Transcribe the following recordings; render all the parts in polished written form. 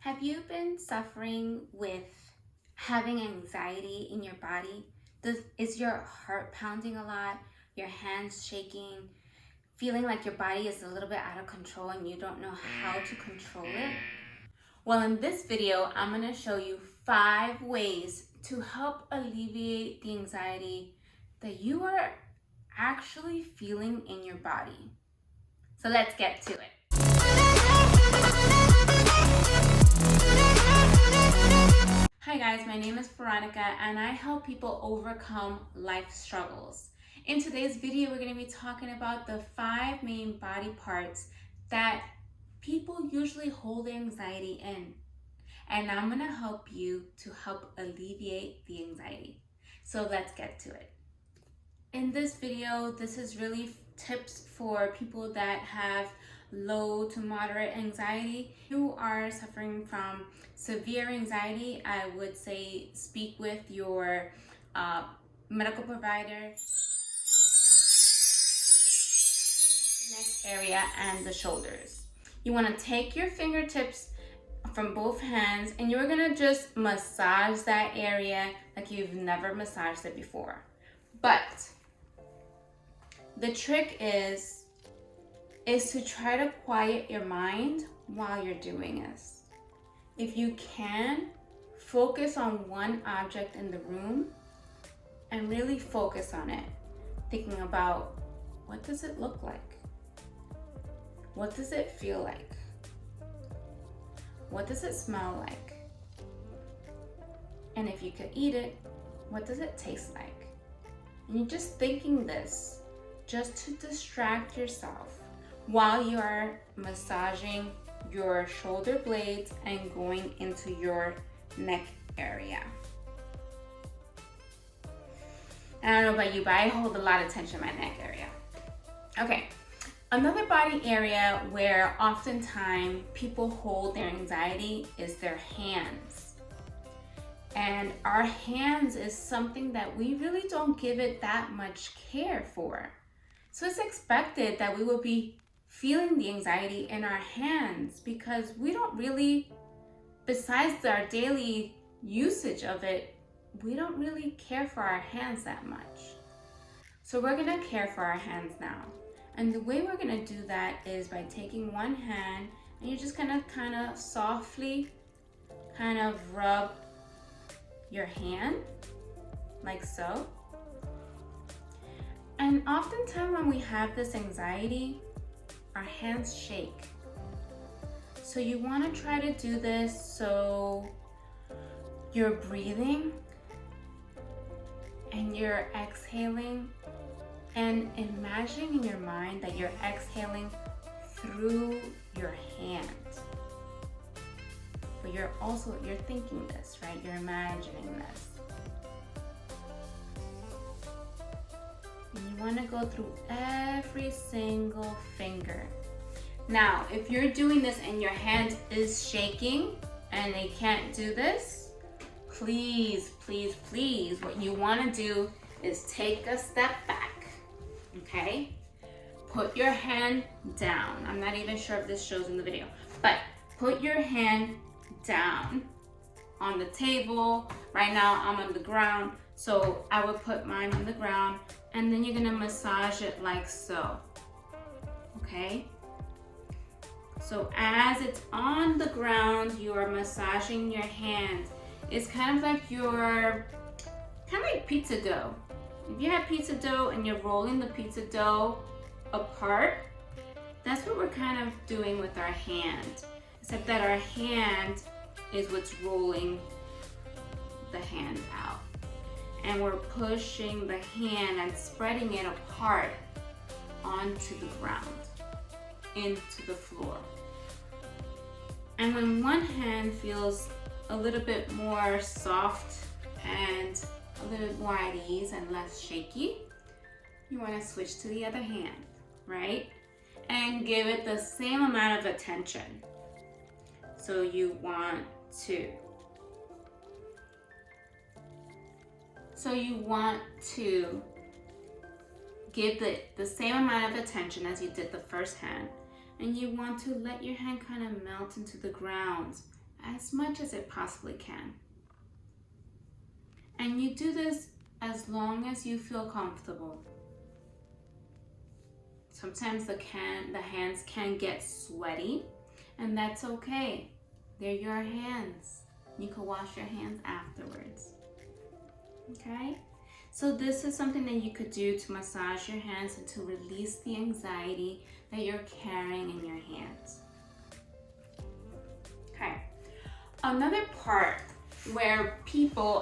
Have you been suffering with having anxiety in your body? Is your heart pounding a lot, your hands shaking, feeling like your body is a little bit out of control and you don't know how to control it? Well, in this video, I'm going to show you 5 ways to help alleviate the anxiety that you are actually feeling in your body. So let's get to it. Hi guys, my name is Veronica and I help people overcome life struggles. In today's video, we're going to be talking about the 5 main body parts that people usually hold their anxiety in. And I'm going to help you to help alleviate the anxiety. So let's get to it. In this video, this is really tips for people that have low to moderate anxiety. If you are suffering from severe anxiety, I would say speak with your medical provider. Neck area and the shoulders. You want to take your fingertips from both hands and you're going to just massage that area like you've never massaged it before. But the trick is to try to quiet your mind while you're doing this. If you can, focus on one object in the room and really focus on it, thinking about what does it look like? What does it feel like? What does it smell like? And if you could eat it, what does it taste like? And you're just thinking this just to distract yourself while you are massaging your shoulder blades and going into your neck area. I don't know about you, but I hold a lot of tension in my neck area. Okay, another body area where oftentimes people hold their anxiety is their hands. And our hands is something that we really don't give it that much care for. So it's expected that we will be feeling the anxiety in our hands because we don't really, besides our daily usage of it, we don't really care for our hands that much. So we're gonna care for our hands now. And the way we're gonna do that is by taking one hand and you're just gonna kind of softly kind of rub your hand like so. And oftentimes when we have this anxiety, our hands shake. So you want to try to do this so you're breathing and you're exhaling and imagining in your mind that you're exhaling through your hand. But you're thinking this, right? You're imagining this. And you want to go through every single finger. Now, if you're doing this and your hand is shaking and they can't do this, please, please, please, what you want to do is take a step back, okay? Put your hand down. I'm not even sure if this shows in the video, but put your hand down on the table. Right now, I'm on the ground, so I would put mine on the ground. And then you're gonna massage it like so, okay? So as it's on the ground, you are massaging your hand. It's kind of like pizza dough. If you have pizza dough and you're rolling the pizza dough apart, that's what we're kind of doing with our hand. Except that our hand is what's rolling the hand out. And we're pushing the hand and spreading it apart onto the ground, into the floor. And when one hand feels a little bit more soft and a little bit more at ease and less shaky, you want to switch to the other hand, right? And give it the same amount of attention. So you want to give the same amount of attention as you did the first hand, and you want to let your hand kind of melt into the ground as much as it possibly can. And you do this as long as you feel comfortable. Sometimes the hands can get sweaty, and that's okay. They're your hands. You can wash your hands afterwards. Okay? So this is something that you could do to massage your hands and to release the anxiety that you're carrying in your hands. Okay. Another part where people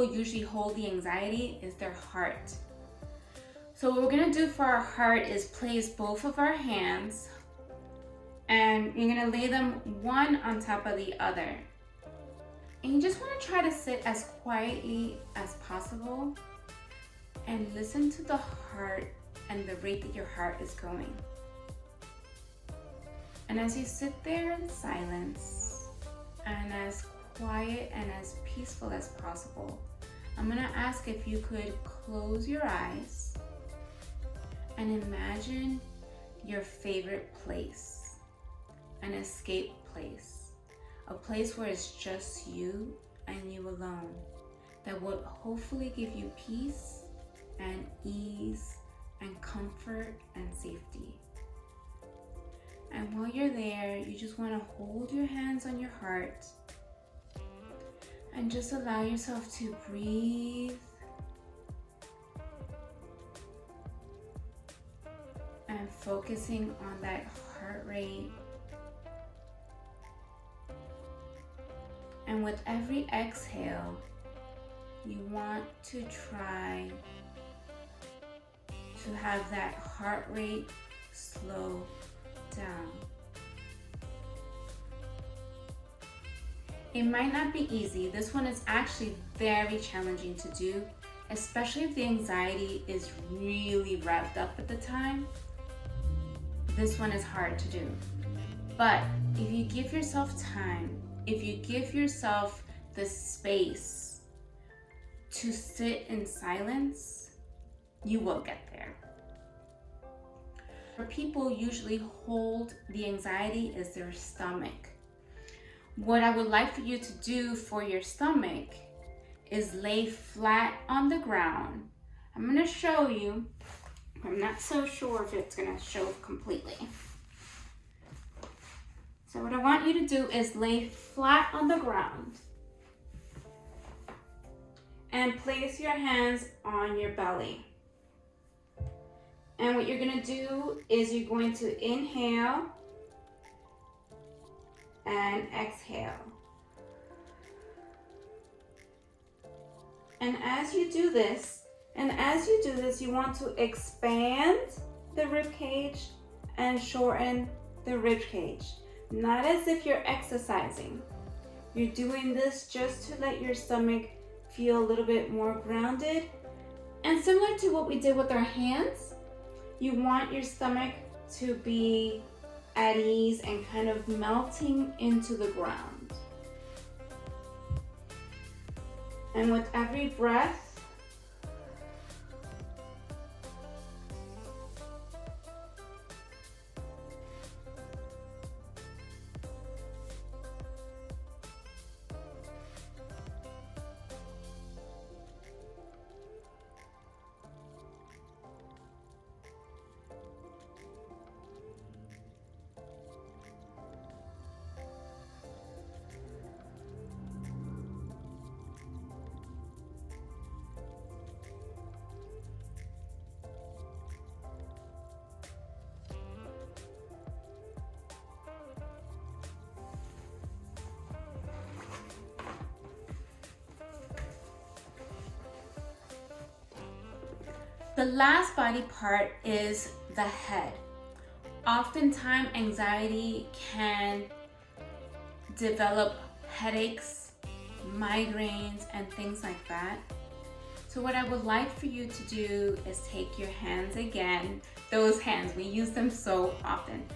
usually hold the anxiety is their heart. So what we're gonna do for our heart is place both of our hands, and you're gonna lay them one on top of the other. And you just wanna try to sit as quietly as possible and listen to the heart and the rate that your heart is going. And as you sit there in silence and as quiet and as peaceful as possible, I'm gonna ask if you could close your eyes and imagine your favorite place, an escape place, a place where it's just you and you alone, that would hopefully give you peace and ease and comfort and safety. And while you're there, you just want to hold your hands on your heart and just allow yourself to breathe and focusing on that heart rate. And with every exhale, you want to try to have that heart rate slow down. It might not be easy. This one is actually very challenging to do, especially if the anxiety is really revved up at the time. This one is hard to do. But if you give yourself time, if you give yourself the space to sit in silence, you will get there. Where people usually hold the anxiety is their stomach. What I would like for you to do for your stomach is lay flat on the ground. I'm gonna show you. I'm not so sure if it's gonna show completely. So what I want you to do is lay flat on the ground and place your hands on your belly. And what you're gonna do is you're going to inhale and exhale. And as you do this, you want to expand the rib cage and shorten the rib cage. Not as if you're exercising. You're doing this just to let your stomach feel a little bit more grounded. And similar to what we did with our hands, you want your stomach to be at ease and kind of melting into the ground. And with every breath, the last body part is the head. Oftentimes, anxiety can develop headaches, migraines, and things like that. So what I would like for you to do is take your hands again, those hands, we use them so often.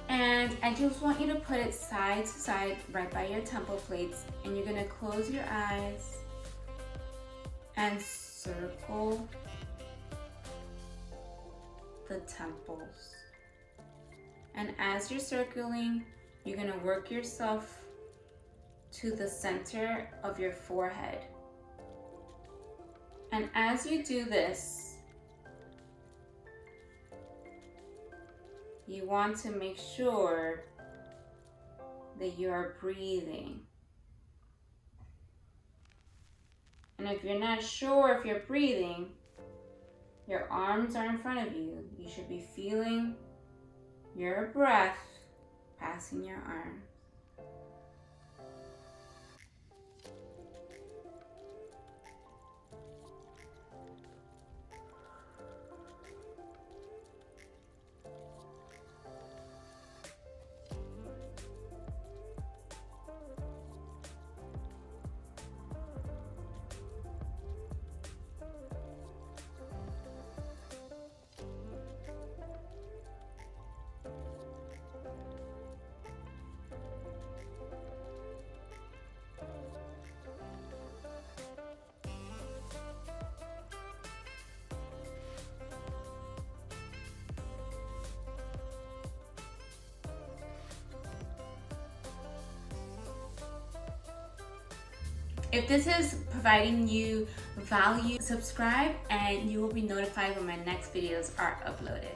And I just want you to put it side to side right by your temple plates, and you're gonna close your eyes and circle the temples. And as you're circling, You're going to work yourself to the center of your forehead. And as you do this, you want to make sure that you are breathing. And if you're not sure if you're breathing, your arms are in front of you. You should be feeling your breath passing your arms. If this is providing you value, subscribe and you will be notified when my next videos are uploaded.